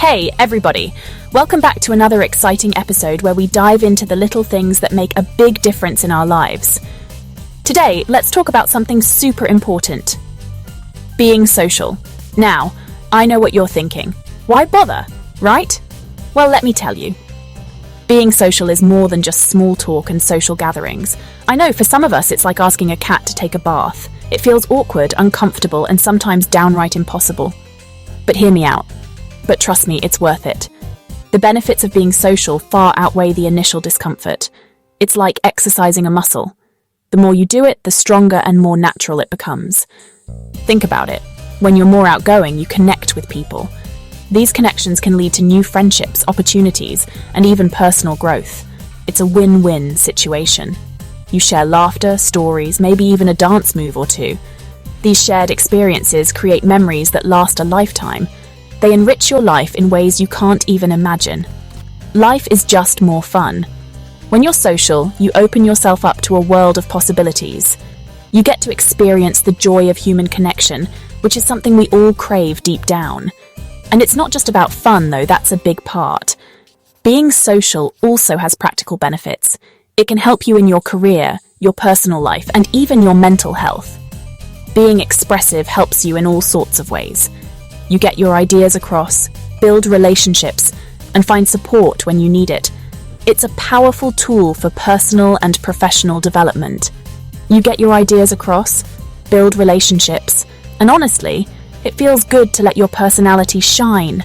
Hey, everybody! Welcome back to another exciting episode where we dive into the little things that make a big difference in our lives. Today, let's talk about something super important. Being social. Now, I know what you're thinking. Why bother, right? Well, let me tell you. Being social is more than just small talk and social gatherings. I know for some of us it's like asking a cat to take a bath. It feels awkward, uncomfortable, and sometimes downright impossible. But hear me out. But trust me, it's worth it. The benefits of being social far outweigh the initial discomfort. It's like exercising a muscle. The more you do it, the stronger and more natural it becomes. Think about it. When you're more outgoing, you connect with people. These connections can lead to new friendships, opportunities, and even personal growth. It's a win-win situation. You share laughter, stories, maybe even a dance move or two. These shared experiences create memories that last a lifetime. They enrich your life in ways you can't even imagine. Life is just more fun. When you're social, you open yourself up to a world of possibilities. You get to experience the joy of human connection, which is something we all crave deep down. And it's not just about fun, though, that's a big part. Being social also has practical benefits. It can help you in your career, your personal life, and even your mental health. Being expressive helps you in all sorts of ways. You get your ideas across, build relationships, and find support when you need it. It's a powerful tool for personal and professional development. You get your ideas across, build relationships, and honestly, it feels good to let your personality shine.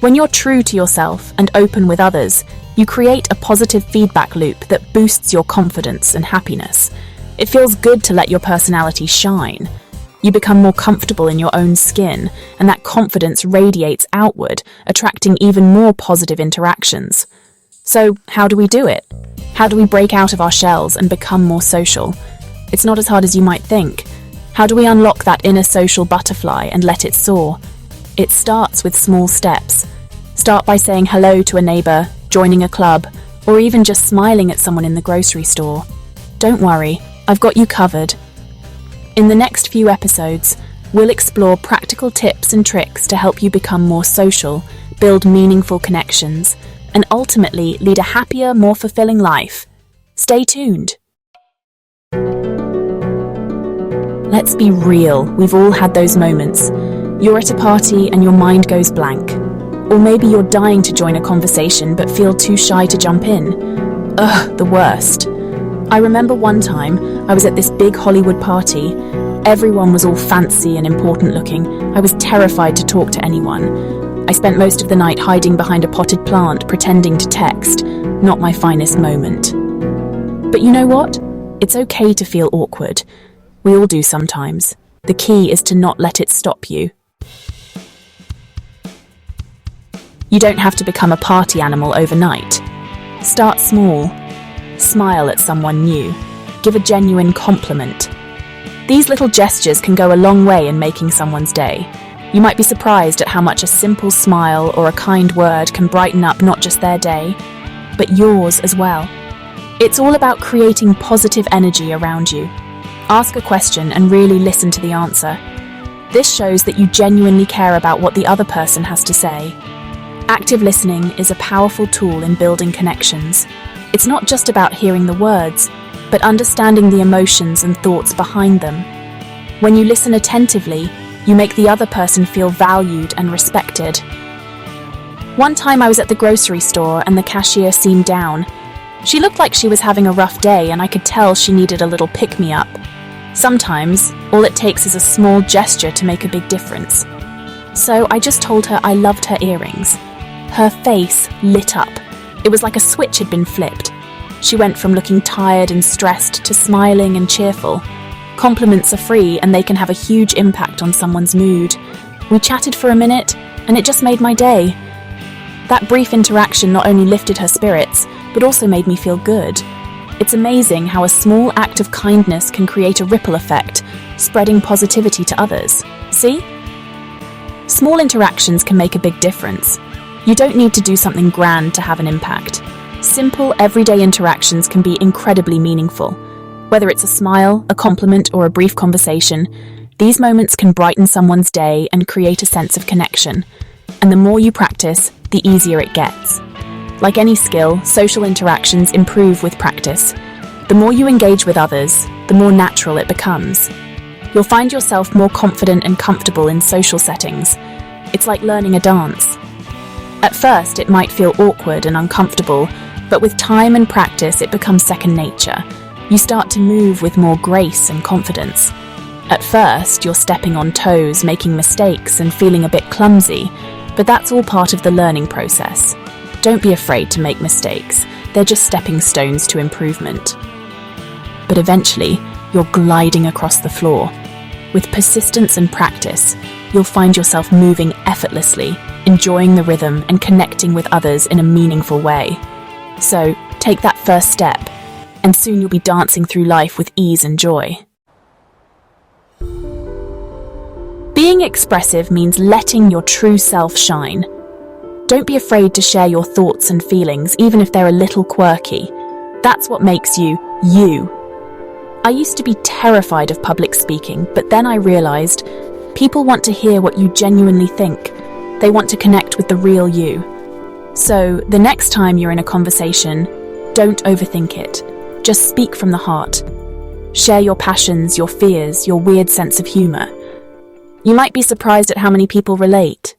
When you're true to yourself and open with others, you create a positive feedback loop that boosts your confidence and happiness. It feels good to let your personality shine. You become more comfortable in your own skin, and that confidence radiates outward, attracting even more positive interactions. So, how do we do it? How do we break out of our shells and become more social? It's not as hard as you might think. How do we unlock that inner social butterfly and let it soar? It starts with small steps. Start by saying hello to a neighbor, joining a club, or even just smiling at someone in the grocery store. Don't worry, I've got you covered. In the next few episodes, we'll explore practical tips and tricks to help you become more social, build meaningful connections, and ultimately lead a happier, more fulfilling life. Stay tuned. Let's be real, we've all had those moments. You're at a party and your mind goes blank. Or maybe you're dying to join a conversation but feel too shy to jump in. Ugh, the worst. I remember one time, I was at this big Hollywood party. Everyone was all fancy and important looking. I was terrified to talk to anyone. I spent most of the night hiding behind a potted plant, pretending to text. Not my finest moment. But you know what? It's okay to feel awkward. We all do sometimes. The key is to not let it stop you. You don't have to become a party animal overnight. Start small. Smile at someone new. Give a genuine compliment. These little gestures can go a long way in making someone's day. You might be surprised at how much a simple smile or a kind word can brighten up not just their day, but yours as well. It's all about creating positive energy around you. Ask a question and really listen to the answer. This shows that you genuinely care about what the other person has to say. Active listening is a powerful tool in building connections. It's not just about hearing the words, but understanding the emotions and thoughts behind them. When you listen attentively, you make the other person feel valued and respected. One time I was at the grocery store and the cashier seemed down. She looked like she was having a rough day and I could tell she needed a little pick-me-up. Sometimes, all it takes is a small gesture to make a big difference. So I just told her I loved her earrings. Her face lit up. It was like a switch had been flipped. She went from looking tired and stressed to smiling and cheerful. Compliments are free and they can have a huge impact on someone's mood. We chatted for a minute and it just made my day. That brief interaction not only lifted her spirits, but also made me feel good. It's amazing how a small act of kindness can create a ripple effect, spreading positivity to others. See? Small interactions can make a big difference. You don't need to do something grand to have an impact. Simple, everyday interactions can be incredibly meaningful. Whether it's a smile, a compliment, or a brief conversation, these moments can brighten someone's day and create a sense of connection. And the more you practice, the easier it gets. Like any skill, social interactions improve with practice. The more you engage with others, the more natural it becomes. You'll find yourself more confident and comfortable in social settings. It's like learning a dance. At first, it might feel awkward and uncomfortable, but with time and practice, it becomes second nature. You start to move with more grace and confidence. At first, you're stepping on toes, making mistakes, and feeling a bit clumsy, but that's all part of the learning process. Don't be afraid to make mistakes. They're just stepping stones to improvement. But eventually, you're gliding across the floor. With persistence and practice, you'll find yourself moving effortlessly, enjoying the rhythm and connecting with others in a meaningful way. So, take that first step, and soon you'll be dancing through life with ease and joy. Being expressive means letting your true self shine. Don't be afraid to share your thoughts and feelings, even if they're a little quirky. That's what makes you, you. I used to be terrified of public speaking, but then I realized people want to hear what you genuinely think. They want to connect with the real you. So, the next time you're in a conversation, don't overthink it. Just speak from the heart. Share your passions, your fears, your weird sense of humor. You might be surprised at how many people relate.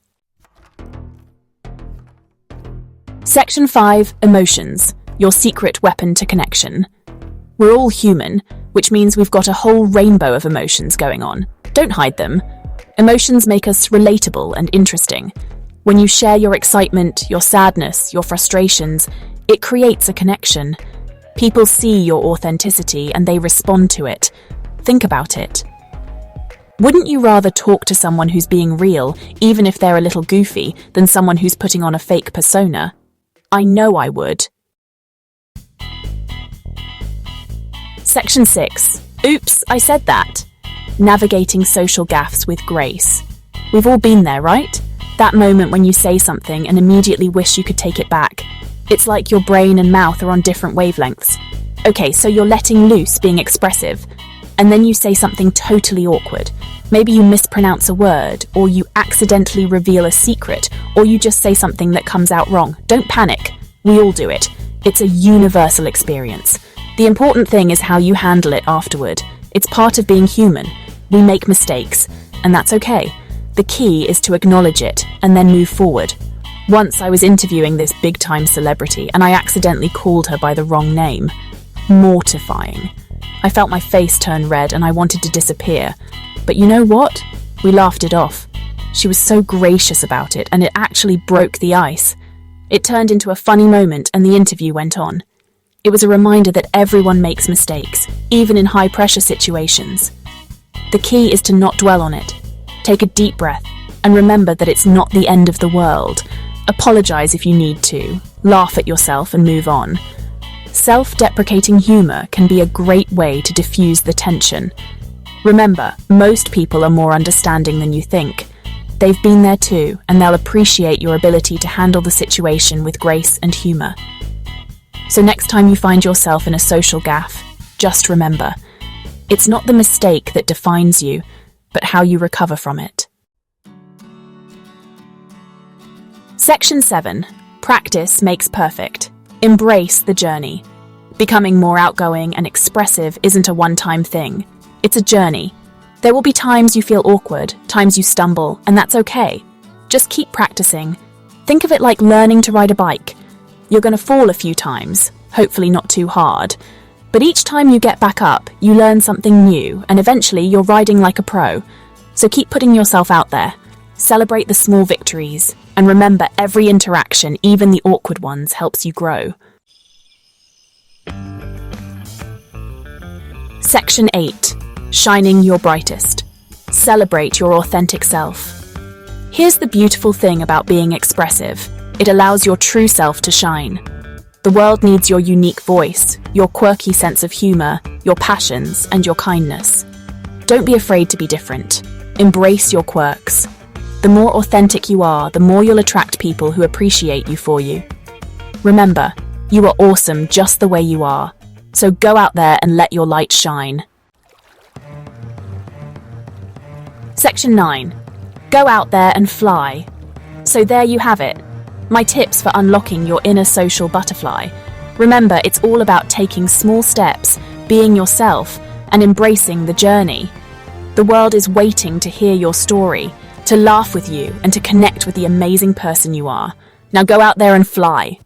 Section 5. Emotions. Your secret weapon to connection. We're all human, which means we've got a whole rainbow of emotions going on. Don't hide them. Emotions make us relatable and interesting. When you share your excitement, your sadness, your frustrations, it creates a connection. People see your authenticity and they respond to it. Think about it. Wouldn't you rather talk to someone who's being real, even if they're a little goofy, than someone who's putting on a fake persona? I know I would. Section 6. Oops, I said that. Navigating social gaffes with grace. We've all been there, right? That moment when you say something and immediately wish you could take it back. It's like your brain and mouth are on different wavelengths. Okay, so you're letting loose, being expressive, and then you say something totally awkward. Maybe you mispronounce a word, or you accidentally reveal a secret, or you just say something that comes out wrong. Don't panic. We all do it. It's a universal experience. The important thing is how you handle it afterward. It's part of being human. We make mistakes, and that's okay. The key is to acknowledge it and then move forward. Once I was interviewing this big-time celebrity and I accidentally called her by the wrong name. Mortifying. I felt my face turn red and I wanted to disappear. But you know what? We laughed it off. She was so gracious about it and it actually broke the ice. It turned into a funny moment and the interview went on. It was a reminder that everyone makes mistakes, even in high-pressure situations. The key is to not dwell on it. Take a deep breath and remember that it's not the end of the world. Apologize if you need to, laugh at yourself and move on. Self-deprecating humor can be a great way to diffuse the tension. Remember, most people are more understanding than you think. They've been there too, and they'll appreciate your ability to handle the situation with grace and humor. So next time you find yourself in a social gaffe, just remember, it's not the mistake that defines you, but how you recover from it. Section 7. Practice makes perfect. Embrace the journey. Becoming more outgoing and expressive isn't a one-time thing. It's a journey. There will be times you feel awkward, times you stumble, and that's okay. Just keep practicing. Think of it like learning to ride a bike. You're going to fall a few times, hopefully not too hard. But each time you get back up, you learn something new, and eventually you're riding like a pro. So keep putting yourself out there. Celebrate the small victories, and remember every interaction, even the awkward ones, helps you grow. Section 8. Shining your brightest. Celebrate your authentic self. Here's the beautiful thing about being expressive. It allows your true self to shine. The world needs your unique voice, your quirky sense of humor, your passions, and your kindness. Don't be afraid to be different. Embrace your quirks. The more authentic you are, the more you'll attract people who appreciate you for you. Remember, you are awesome just the way you are. So go out there and let your light shine. Section 9. Go out there and fly. So there you have it, my tips for unlocking your inner social butterfly. Remember, it's all about taking small steps, being yourself, and embracing the journey. The world is waiting to hear your story, to laugh with you, and to connect with the amazing person you are. Now go out there and fly.